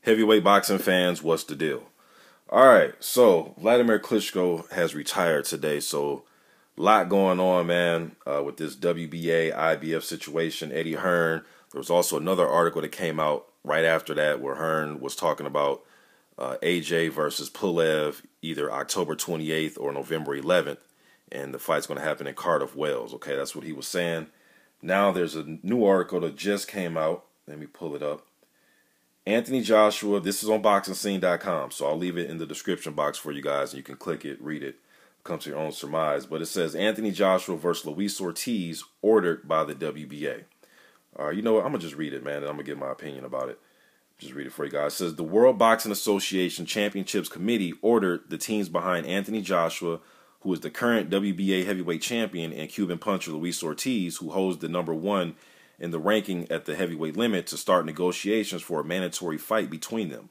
Heavyweight boxing fans, what's the deal? All right, so Vladimir Klitschko has retired today, so a lot going on, man, with this WBA, IBF situation. Eddie Hearn, there was also another article that came out right after that where Hearn was talking about AJ versus Pulev either October 28th or November 11th, and the fight's going to happen in Cardiff, Wales. Okay, that's what he was saying. Now there's a new article that just came out. Let me pull it up. Anthony Joshua, this is on BoxingScene.com, so I'll leave it in the description box for you guys, and you can click it, read it, come to your own surmise. But it says, Anthony Joshua versus Luis Ortiz, ordered by the WBA. All right, you know what? I'm going to just read it, man, and I'm going to give my opinion about it. Just read it for you guys. It says, the World Boxing Association Championships Committee ordered the teams behind Anthony Joshua, who is the current WBA heavyweight champion, and Cuban puncher Luis Ortiz, who holds the #1 in the ranking at the heavyweight limit, to start negotiations for a mandatory fight between them.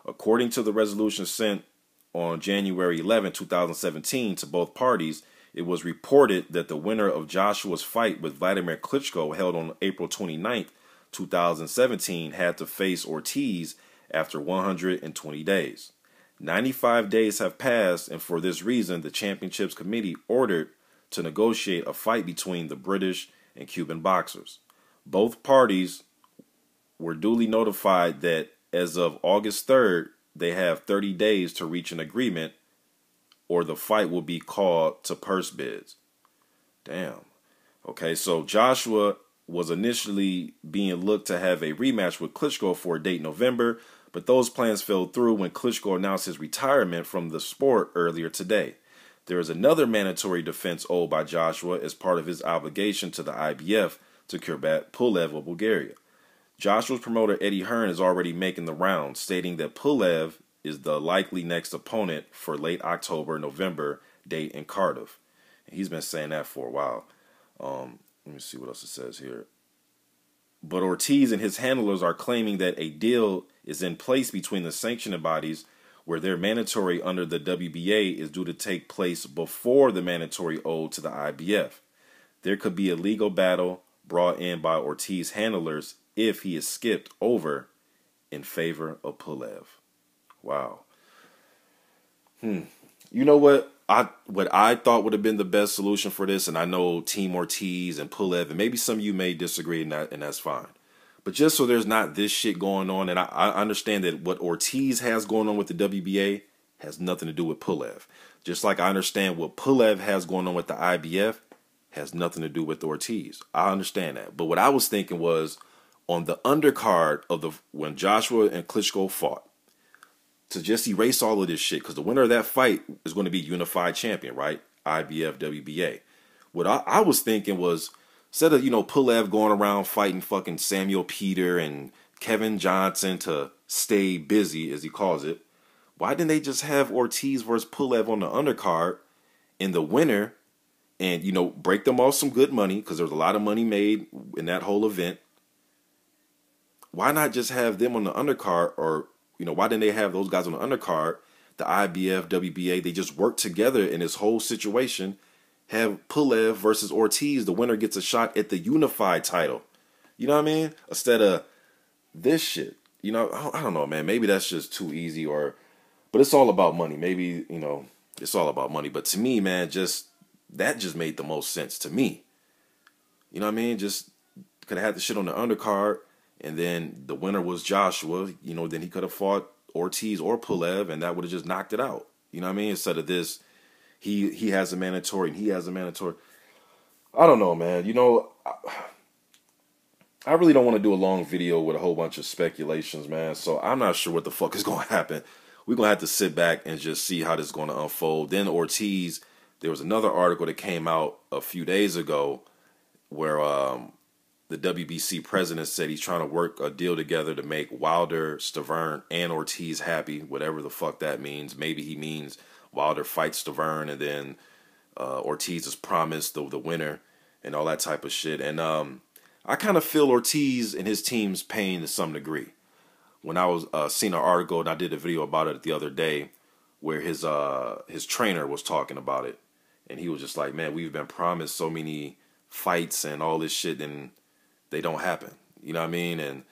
According to the resolution sent on January 11, 2017 to both parties, it was reported that the winner of Joshua's fight with Vladimir Klitschko, held on April 29, 2017, had to face Ortiz after 120 days. 95 days have passed, and for this reason, the Championships Committee ordered to negotiate a fight between the British and Cuban boxers. Both parties were duly notified that as of August 3rd, they have 30 days to reach an agreement, or the fight will be called to purse bids. Damn. Okay, so Joshua was initially being looked to have a rematch with Klitschko for a date in November, but those plans fell through when Klitschko announced his retirement from the sport earlier today. There is another mandatory defense owed by Joshua as part of his obligation to the IBF to combat Pulev of Bulgaria. Joshua's promoter Eddie Hearn is already making the rounds, stating that Pulev is the likely next opponent for late October-November date in Cardiff. And he's been saying that for a while. Let me see what else it says here. But Ortiz and his handlers are claiming that a deal is in place between the sanctioning bodies, where their mandatory under the WBA is due to take place before the mandatory owed to the IBF. There could be a legal battle brought in by Ortiz handlers if he is skipped over in favor of Pulev. Wow. You know what I thought would have been the best solution for this, and I know Team Ortiz and Pulev, and maybe some of you may disagree, and that's fine. But just so there's not this shit going on, and I understand that what Ortiz has going on with the WBA has nothing to do with Pulev. Just like I understand what Pulev has going on with the IBF has nothing to do with Ortiz. I understand that. But what I was thinking was, on the undercard of when Joshua and Klitschko fought, to just erase all of this shit, because the winner of that fight is going to be unified champion, right? IBF, WBA. What I was thinking was, instead of, Pulev going around fighting fucking Samuel Peter and Kevin Johnson to stay busy, as he calls it, why didn't they just have Ortiz versus Pulev on the undercard in the winner, and, break them off some good money, because there was a lot of money made in that whole event. Why not just have them on the undercard, or, why didn't they have those guys on the undercard, the IBF, WBA, they just work together in this whole situation, have Pulev versus Ortiz, the winner gets a shot at the unified title. You know what I mean? Instead of this shit. I don't know, man. Maybe that's just too easy, but it's all about money. Maybe, it's all about money. But to me, man, that just made the most sense to me. You know what I mean? Just could have had the shit on the undercard, and then the winner was Joshua. Then he could have fought Ortiz or Pulev, and that would have just knocked it out. You know what I mean? Instead of this, he has a mandatory and he has a mandatory. I don't know, man. I really don't want to do a long video with a whole bunch of speculations, man. So I'm not sure what the fuck is going to happen. We're going to have to sit back and just see how this is going to unfold. Then Ortiz, there was another article that came out a few days ago where the WBC president said he's trying to work a deal together to make Wilder, Stavern, and Ortiz happy, whatever the fuck that means. Maybe he means Wilder fights Stavern, and then Ortiz is promised the winner and all that type of shit. And I kind of feel Ortiz and his team's pain to some degree. When I was seeing an article, and I did a video about it the other day, where his trainer was talking about it, and he was just like, man, we've been promised so many fights and all this shit, and they don't happen. You know what I mean? And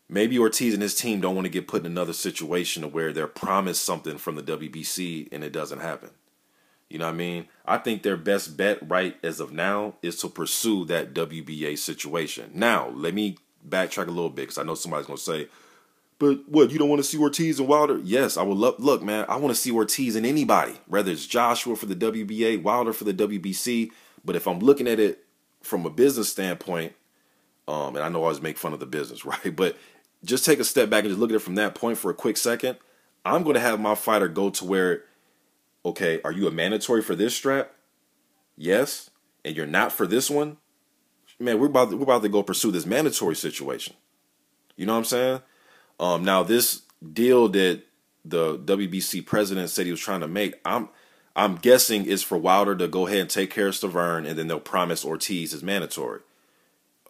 maybe Ortiz and his team don't want to get put in another situation where they're promised something from the WBC and it doesn't happen. You know what I mean? I think their best bet right as of now is to pursue that WBA situation. Now, let me backtrack a little bit because I know somebody's going to say, but what, you don't want to see Ortiz and Wilder? Yes, I would love, look, man, I want to see Ortiz and anybody, whether it's Joshua for the WBA, Wilder for the WBC. But if I'm looking at it from a business standpoint, and I know I always make fun of the business, right? But just take a step back and just look at it from that point for a quick second. I'm going to have my fighter go to where, okay, are you a mandatory for this strap? Yes. And you're not for this one? Man, we're about to go pursue this mandatory situation. You know what I'm saying? Now this deal that the WBC president said he was trying to make, I'm guessing is for Wilder to go ahead and take care of Stavern, and then they'll promise Ortiz is mandatory,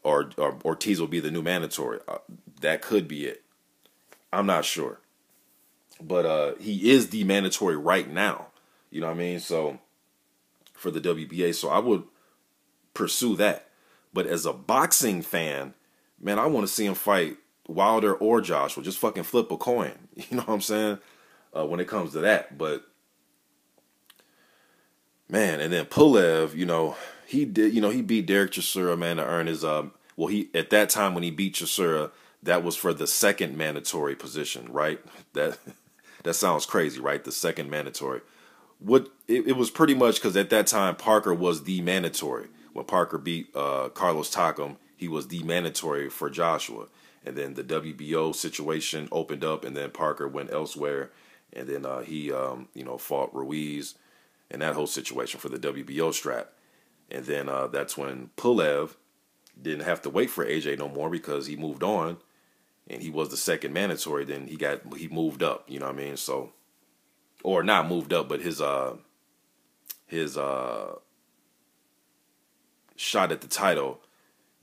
or Ortiz will be the new mandatory. That could be it. I'm not sure, but he is the mandatory right now. You know what I mean? So for the WBA, so I would pursue that. But as a boxing fan, man, I want to see him fight Wilder or Joshua. Just fucking flip a coin. You know what I'm saying? When it comes to that. But man, and then Pulev, he did, he beat Derek Chisora, man, to earn his he at that time when he beat Chisora, that was for the second mandatory position, right? That sounds crazy, right? The second mandatory. It was pretty much because at that time Parker was the mandatory. When Parker beat Carlos Takam, he was the mandatory for Joshua. And then the WBO situation opened up, and then Parker went elsewhere, and then he fought Ruiz and that whole situation for the WBO strap. And then that's when Pulev didn't have to wait for AJ no more because he moved on, and he was the second mandatory. Then he moved up. You know what I mean? So, or not moved up, but his shot at the title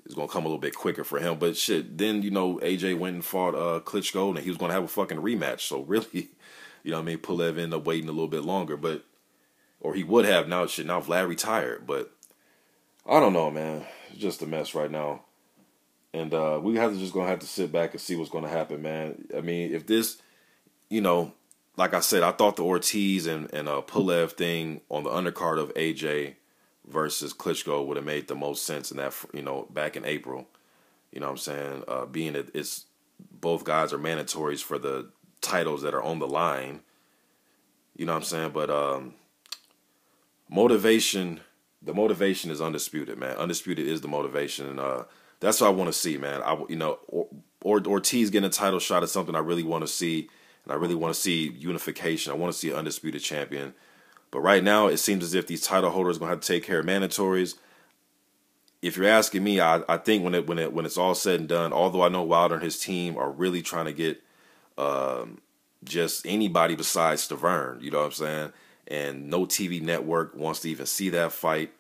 is going to come a little bit quicker for him. But shit, then, AJ went and fought Klitschko, and he was going to have a fucking rematch. So really, Pulev ended up waiting a little bit longer, or he would have. Now Vlad retired. But I don't know, man. It's just a mess right now. And we just going to have to sit back and see what's going to happen, man. I mean, if this, like I said, I thought the Ortiz and Pulev thing on the undercard of AJ versus Klitschko would have made the most sense in that, back in April. You know what I'm saying? Being that it's both guys are mandatories for the titles that are on the line. You know what I'm saying? But the motivation is undisputed, man. Undisputed is the motivation, and that's what I want to see, man. Ortiz getting a title shot is something I really want to see, and I really want to see unification. I want to see an undisputed champion. But right now, it seems as if these title holders are going to have to take care of mandatories. If you're asking me, I think when it's all said and done, although I know Wilder and his team are really trying to get just anybody besides Stavern, you know what I'm saying? And no TV network wants to even see that fight.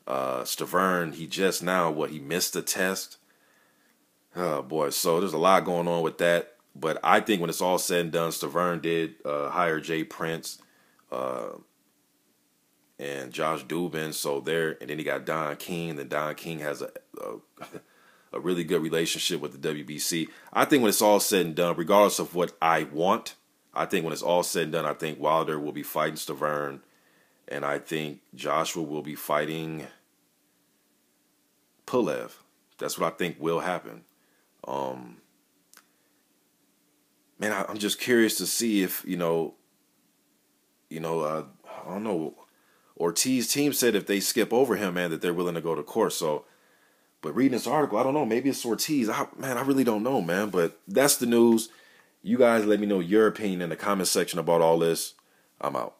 Stavern, he missed the test. Oh, boy. So there's a lot going on with that. But I think when it's all said and done, Stavern did hire Jay Prince and Josh Dubin. So and then he got Don King. Then Don King has a really good relationship with the WBC. I think when it's all said and done, regardless of what I want, I think when it's all said and done, I think Wilder will be fighting Stavern, and I think Joshua will be fighting Pulev. That's what I think will happen. Man, I'm just curious to see if, I don't know. Ortiz team said if they skip over him, man, that they're willing to go to court. So, but reading this article, I don't know. Maybe it's Ortiz. I really don't know, man. But that's the news. You guys let me know your opinion in the comment section about all this. I'm out.